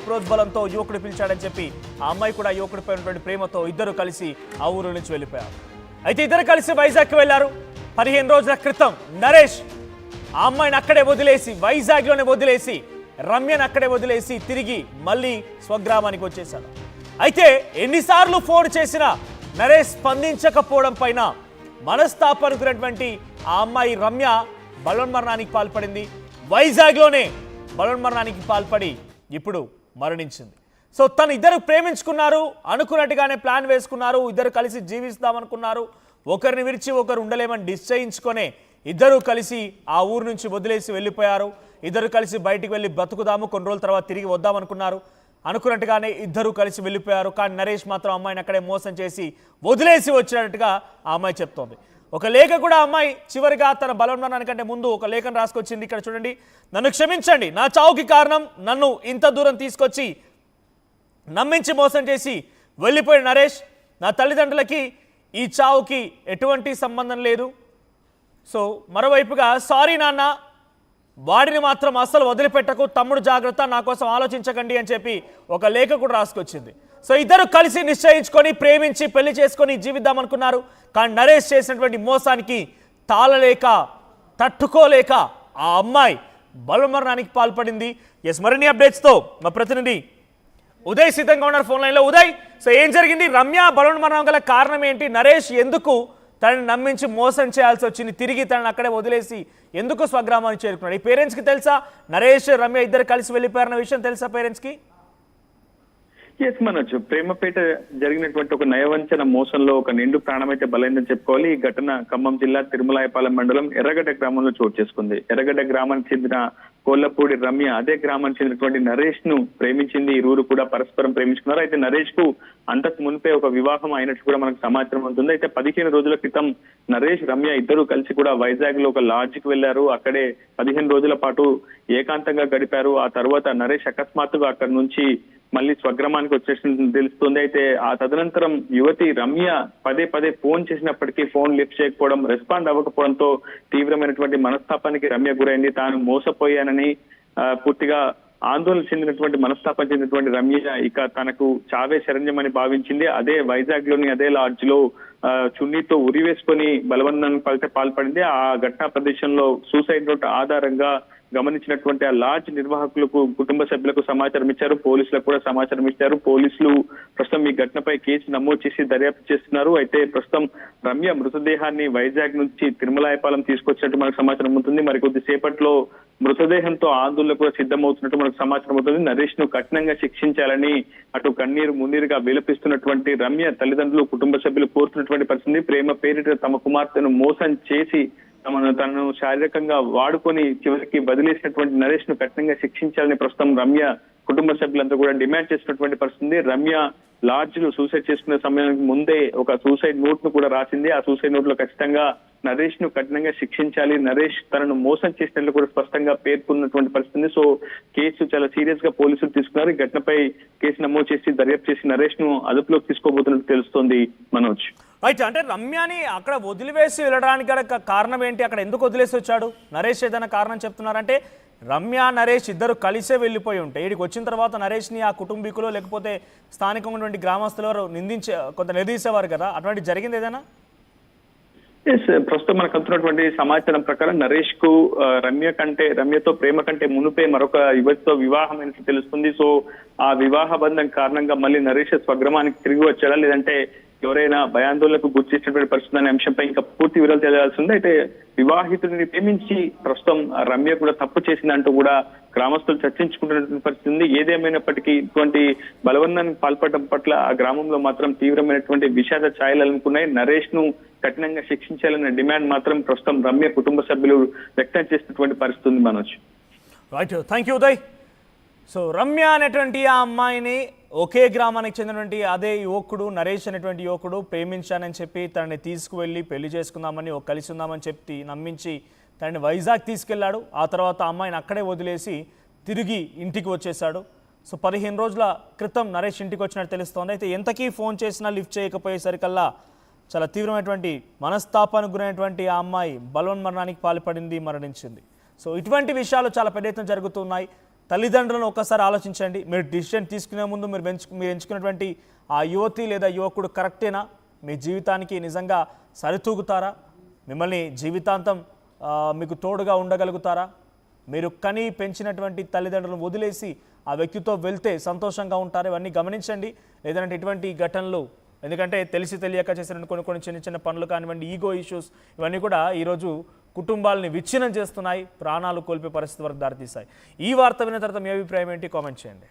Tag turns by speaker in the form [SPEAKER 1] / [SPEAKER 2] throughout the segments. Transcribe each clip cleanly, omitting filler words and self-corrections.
[SPEAKER 1] ప్రోద్బలంతో యువకుడు పిలిచాడని చెప్పి ఆ అమ్మాయి కూడా యువకుడిపై ఉన్నటువంటి ప్రేమతో ఇద్దరు కలిసి ఆ ఊరు నుంచి వెళ్ళిపోయారు. అయితే ఇద్దరు కలిసి వైజాగ్కి వెళ్లారు. 15 రోజుల క్రితం నరేష్ ఆ అమ్మాయిని అక్కడే వదిలేసి వైజాగ్లోనే వదిలేసి రమ్యను అక్కడే వదిలేసి తిరిగి మళ్ళీ స్వగ్రామానికి వచ్చేశాడు. అయితే ఎన్నిసార్లు ఫోన్ చేసినా నరేష్ స్పందించకపోవడం పైన మనస్తాపానికి ఆ అమ్మాయి రమ్య బలవన్మరణానికి పాల్పడింది. వైజాగ్లోనే బలవన్మరణానికి పాల్పడి ఇప్పుడు మరణించింది. సో తను ఇద్దరు ప్రేమించుకున్నారు, అనుకున్నట్టుగానే ప్లాన్ వేసుకున్నారు, ఇద్దరు కలిసి జీవిస్తామనుకున్నారు. ఒకరిని విరిచి ఒకరు ఉండలేమని నిశ్చయించుకొనే ఇద్దరు కలిసి ఆ ఊరు నుంచి వదిలేసి వెళ్ళిపోయారు. ఇద్దరు కలిసి బయటికి వెళ్ళి బ్రతుకుదాము, కొన్ని రోజుల తర్వాత తిరిగి వద్దామనుకున్నారు. అనుకున్నట్టుగానే ఇద్దరు కలిసి వెళ్ళిపోయారు. కానీ నరేష్ మాత్రం అమ్మాయిని అక్కడే మోసం చేసి వదిలేసి వచ్చినట్టుగా ఆ అమ్మాయి చెప్తోంది. ఒక లేఖ కూడా అమ్మాయి చివరిగా తన బలవన్మరణానికంటే ముందు ఒక లేఖను రాసుకొచ్చింది. ఇక్కడ చూడండి. నన్ను క్షమించండి, నా చావుకి కారణం నన్ను ఇంత దూరం తీసుకొచ్చి నమ్మించి మోసం చేసి వెళ్ళిపోయిన నరేష్. నా తల్లిదండ్రులకి ఈ చావుకి ఎటువంటి సంబంధం లేదు. సో మరోవైపుగా సారీ నాన్న, వాడిని మాత్రం అస్సలు వదిలిపెట్టకు, తమ్ముడు జాగ్రత్త, నా కోసం ఆలోచించకండి అని చెప్పి ఒక లేఖ కూడా రాసుకొచ్చింది. సో ఇద్దరు కలిసి నిశ్చయించుకొని ప్రేమించి పెళ్లి చేసుకొని జీవిద్దామనుకున్నారు. కానీ నరేష్ చేసినటువంటి మోసానికి తాళలేక తట్టుకోలేక ఆ అమ్మాయి బలవన్మరణానికి పాల్పడింది. ఎస్, మరిన్ని అప్డేట్స్తో మా ప్రతినిధి ఉదయ్ సిద్ధంగా ఉన్నారు ఫోన్ లైన్లో. ఉదయ్, సో ఏం జరిగింది? రమ్య బలవన్మరణం గల కారణం ఏంటి? నరేష్ ఎందుకు తనని నమ్మించి మోసం చేయాల్సి వచ్చింది? తిరిగి తనని అక్కడే వదిలేసి ఎందుకు స్వగ్రామానికి చేరుకున్నాడు? ఈ పేరెంట్స్కి తెలుసా నరేష్ రమ్య ఇద్దరు కలిసి వెళ్ళిపోయారన్న విషయం తెలుసా పేరెంట్స్కి?
[SPEAKER 2] ఎస్ మనోజ్, ప్రేమపేట జరిగినటువంటి ఒక నయవంచన మోసంలో ఒక నిండు ప్రాణమైతే బలైందని చెప్పుకోవాలి. ఈ ఘటన ఖమ్మం జిల్లా తిరుమలాయపాలెం మండలం ఎర్రగడ్డ గ్రామంలో చోటు చేసుకుంది. ఎర్రగడ్డ గ్రామానికి చెందిన కోళ్లపూడి రమ్య అదే గ్రామానికి చెందినటువంటి నరేష్ ను ప్రేమించింది. ఇరువురు కూడా పరస్పరం ప్రేమించుకున్నారు. అయితే నరేష్ కు అంతకు మునిపే ఒక వివాహం అయినట్టు కూడా మనకు సమాచారం ఉంటుంది. అయితే 15 రోజుల క్రితం నరేష్ రమ్య ఇద్దరు కలిసి కూడా వైజాగ్ లో ఒక లాడ్జ్ కి వెళ్లారు. అక్కడే 15 రోజుల పాటు ఏకాంతంగా గడిపారు. ఆ తర్వాత నరేష్ అకస్మాత్తుగా అక్కడి నుంచి మళ్ళీ స్వగ్రామానికి వచ్చేసి తెలుస్తుంది. అయితే ఆ తదనంతరం యువతి రమ్య పదే ఫోన్ చేసినప్పటికీ ఫోన్ లిఫ్ట్ చేయకపోవడం, రెస్పాండ్ అవ్వకపోవడంతో తీవ్రమైనటువంటి మనస్తాపానికి రమ్య గురైంది. తాను మోసపోయానని పూర్తిగా ఆందోళన చెందినటువంటి మనస్తాపం చెందినటువంటి రమ్య ఇక తనకు చావే శరణ్యమని భావించింది. అదే వైజాగ్ లోని అదే లాడ్జ్ లో చున్నీతో ఉరివేసుకొని బలవన్మరణానికి పాల్పడింది. ఆ ఘటనా ప్రదేశంలో సూసైడ్ నోట్ ఆధారంగా గమనించినటువంటి ఆ లాడ్జ్ నిర్వాహకులకు, కుటుంబ సభ్యులకు సమాచారం ఇచ్చారు. పోలీసులకు కూడా సమాచారం ఇచ్చారు. పోలీసులు ప్రస్తుతం ఈ ఘటనపై కేసు నమోదు చేసి దర్యాప్తు చేస్తున్నారు. అయితే ప్రస్తుతం రమ్య మృతదేహాన్ని వైజాగ్ నుంచి తిరుమలాయపాలెం తీసుకొచ్చినట్టు మనకు సమాచారం ఉంటుంది. మరి కొద్దిసేపట్లో మృతదేహంతో ఆందోళన కూడా సిద్ధమవుతున్నట్టు మనకు సమాచారం అవుతుంది. నరేష్ ను కఠినంగా శిక్షించాలని అటు కన్నీరు మున్నీరుగా విలపిస్తున్నటువంటి రమ్య తల్లిదండ్రులు, కుటుంబ సభ్యులు కోరుతున్నటువంటి పరిస్థితి. ప్రేమ పేరిట తమ కుమార్తెను మోసం చేసి తనను శారీరకంగా వాడుకొని చివరికి వదిలేసినటువంటి నరేష్ ను కఠినంగా శిక్షించాలని ప్రస్తుతం రమ్య కుటుంబ సభ్యులంతా కూడా డిమాండ్ చేసినటువంటి పరిస్థితి. రమ్య లాడ్జ్ లో సూసైడ్ చేసుకునే సమయానికి ముందే ఒక సూసైడ్ నోట్ ను కూడా రాసింది. ఆ సూసైడ్ నోట్ లో ఖచ్చితంగా నరేష్ ను కఠినంగా శిక్షించాలి, నరేష్ తనను మోసం చేసినట్లు కూడా స్పష్టంగా పేర్కొన్నటువంటి పరిస్థితి. సో కేసు చాలా సీరియస్ గా పోలీసులు తీసుకున్నారు. ఈ ఘటనపై కేసు నమోదు చేసి దర్యాప్తు చేసి నరేష్ ను అదుపులోకి తీసుకోబోతున్నట్టు తెలుస్తోంది మనోజ్.
[SPEAKER 1] రైట్, అంటే రమ్యని అక్కడ వదిలివేసి వెళ్ళడానికి కారణం ఏంటి? అక్కడ ఎందుకు వదిలేసి వచ్చాడు నరేష్? ఏదైనా కారణం చెప్తున్నారంటే రమ్య నరేష్ ఇద్దరు కలిసే వెళ్ళిపోయి ఉంటే ఇక్కడికి వచ్చిన తర్వాత నరేష్ని ఆ కుటుంబీకులు లేకపోతే స్థానికంగా ఉన్నటువంటి గ్రామస్తులు కొంత నిలదీసేవారు కదా, అటువంటి జరిగింది ఏదైనా?
[SPEAKER 2] ప్రస్తుతం మనకు అందుతున్నటువంటి సమాచారం ప్రకారం నరేష్ కు రమ్యతో ప్రేమ కంటే మునుపే మరొక యువతితో వివాహం అయినట్టు తెలుస్తుంది. సో ఆ వివాహ బంధం కారణంగా మళ్ళీ నరేష్ స్వగ్రామానికి తిరిగి వచ్చాడా, లేదంటే ఎవరైనా భయాందోళనకు గురి చేసినటువంటి పరిస్థితి అనే అంశంపై ఇంకా పూర్తి వివరాలు తెలియాల్సి ఉంది. అయితే వివాహితుడిని ప్రేమించి ప్రస్తుతం రమ్య కూడా తప్పు చేసిందంటూ కూడా గ్రామస్తులు చర్చించుకుంటున్నటువంటి పరిస్థితి ఉంది. ఏదేమైనప్పటికీ ఇటువంటి బలవన్నానికి పాల్పడడం పట్ల ఆ గ్రామంలో మాత్రం తీవ్రమైనటువంటి విషాద ఛాయలు అనుకున్నాయి. నరేష్ ను కఠినంగా శిక్షించాలన్న డిమాండ్ మాత్రం ప్రస్తుతం రమ్య కుటుంబ సభ్యులు వ్యక్తం చేసినటువంటి పరిస్థితి ఉంది Manoj.
[SPEAKER 1] Right, thank you Uday. So Ramya అనేటువంటి ఆ అమ్మాయిని ఒకే గ్రామానికి చెందినటువంటి అదే యువకుడు నరేష్ అనేటువంటి యువకుడు ప్రేమించానని చెప్పి తనని తీసుకువెళ్ళి పెళ్లి చేసుకుందామని కలిసి ఉందామని చెప్పి నమ్మించి తనని వైజాగ్ తీసుకెళ్లాడు. ఆ తర్వాత అమ్మాయిని అక్కడే వదిలేసి తిరిగి ఇంటికి వచ్చేసాడు. సో 15 రోజుల క్రితం నరేష్ ఇంటికి వచ్చినట్టు తెలుస్తోంది. అయితే ఎంతకీ ఫోన్ చేసినా లిఫ్ట్ చేయకపోయేసరికల్లా చాలా తీవ్రమైనటువంటి మనస్తాపానికి గురైనటువంటి ఆ అమ్మాయి బలవన్మరణానికి పాల్పడింది, మరణించింది. సో ఇటువంటి విషయాలు చాలా పెద్ద ఎత్తున జరుగుతున్నాయి. తల్లిదండ్రులను ఒక్కసారి ఆలోచించండి. మీరు డిసిషన్ తీసుకునే ముందు మీరు ఎంచుకున్నటువంటి ఆ యువతి లేదా యువకుడు కరెక్టేనా? మీ జీవితానికి నిజంగా సరితూగుతారా? మిమ్మల్ని జీవితాంతం మీకు తోడుగా ఉండగలుగుతారా? మీరు కని పెంచినటువంటి తల్లిదండ్రులను వదిలేసి ఆ వ్యక్తితో వెళ్తే సంతోషంగా ఉంటారు. ఇవన్నీ గమనించండి. లేదంటే ఇటువంటి ఘటనలు, ఎందుకంటే తెలిసి తెలియక చేసిన కొన్ని చిన్న చిన్న పనులు కానివ్వండి, ఈగో ఇష్యూస్, ఇవన్నీ కూడా ఈరోజు కుటుంబాలని విచ్ఛిన్నం చేస్తున్నాయి, ప్రాణాలు కోల్పోయే పరిస్థితి వరకు దారితీస్తాయి. ఈ వార్త విన్న తర్వాత మీ అభిప్రాయం ఏంటి? కామెంట్ చేయండి.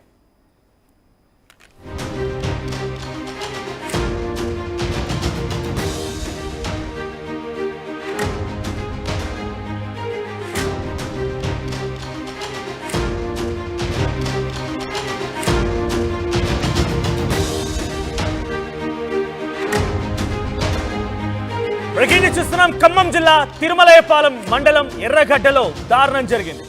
[SPEAKER 1] బ్రేకింగ్ న్యూస్ చూస్తున్నాం. ఖమ్మం జిల్లా తిరుమలయపాలెం మండలం ఎర్రగడ్డలో దారుణం జరిగింది.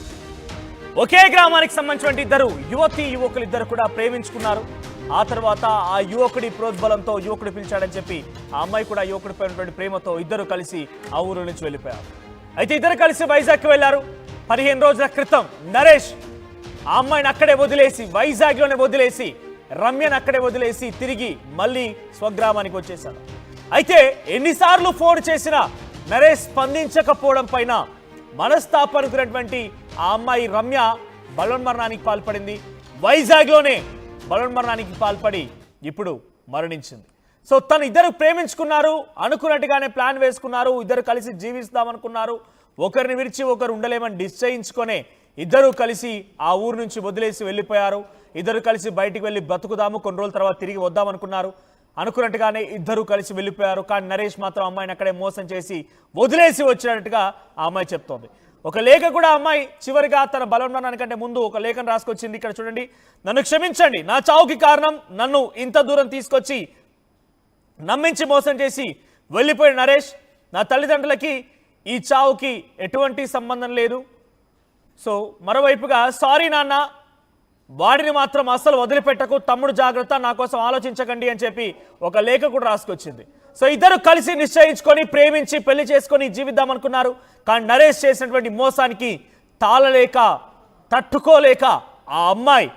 [SPEAKER 1] ఒకే గ్రామానికి సంబంధించిన ఇద్దరు యువకులు ఇద్దరు కూడా ప్రేమించుకున్నారు. ఆ తర్వాత ఆ యువకుడి ప్రోద్బలంతో యువకుడు పిలిచాడని చెప్పి ఆ అమ్మాయి కూడా యువకుడిపై ఉన్నటువంటి ప్రేమతో ఇద్దరు కలిసి ఆ ఊరు నుంచి వెళ్ళిపోయారు. అయితే ఇద్దరు కలిసి వైజాగ్కి వెళ్లారు. 15 రోజుల క్రితం నరేష్ ఆ అమ్మాయిని అక్కడే వదిలేసి, వైజాగ్లోనే వదిలేసి, రమ్యను అక్కడే వదిలేసి తిరిగి మళ్ళీ స్వగ్రామానికి వచ్చేశాడు. అయితే ఎన్నిసార్లు ఫోన్ చేసినా నరేష్ స్పందించకపోవడం పైన మనస్తాపానికి ఆ అమ్మాయి రమ్య బలవన్మరణానికి పాల్పడింది. వైజాగ్లోనే బలవన్మరణానికి పాల్పడి ఇప్పుడు మరణించింది. సో తను ఇద్దరు ప్రేమించుకున్నారు, అనుకున్నట్టుగానే ప్లాన్ వేసుకున్నారు, ఇద్దరు కలిసి జీవిస్తామనుకున్నారు. ఒకరిని విడిచి ఒకరు ఉండలేమని నిశ్చయించుకొనే ఇద్దరు కలిసి ఆ ఊరు నుంచి వదిలేసి వెళ్ళిపోయారు. ఇద్దరు కలిసి బయటికి వెళ్ళి బ్రతుకుదాము, కొన్ని రోజుల తర్వాత తిరిగి వద్దామనుకున్నారు. అనుకున్నట్టుగానే ఇద్దరు కలిసి వెళ్ళిపోయారు. కానీ నరేష్ మాత్రం అమ్మాయిని అక్కడే మోసం చేసి వదిలేసి వచ్చినట్టుగా ఆ అమ్మాయి చెప్తోంది. ఒక లేఖ కూడా అమ్మాయి చివరిగా తన బలవన్మరణానికంటే ముందు ఒక లేఖను రాసుకొచ్చింది. ఇక్కడ చూడండి. నన్ను క్షమించండి, నా చావుకి కారణం నన్ను ఇంత దూరం తీసుకొచ్చి నమ్మించి మోసం చేసి వెళ్ళిపోయిన నరేష్. నా తల్లిదండ్రులకి ఈ చావుకి ఎటువంటి సంబంధం లేదు. సో మరోవైపుగా సారీ నాన్న, వాడిని మాత్రం అస్సలు వదిలిపెట్టకు, తమ్ముడు జాగ్రత్త, నా కోసం ఆలోచించకండి అని చెప్పి ఒక లేఖ కూడా రాసుకొచ్చింది. సో ఇద్దరు కలిసి నిశ్చయించుకొని ప్రేమించి పెళ్లి చేసుకొని జీవిద్దామనుకున్నారు. కానీ నరేష్ చేసినటువంటి మోసానికి తాళలేక, తట్టుకోలేక ఆ అమ్మాయి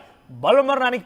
[SPEAKER 1] బలవన్మరణానికి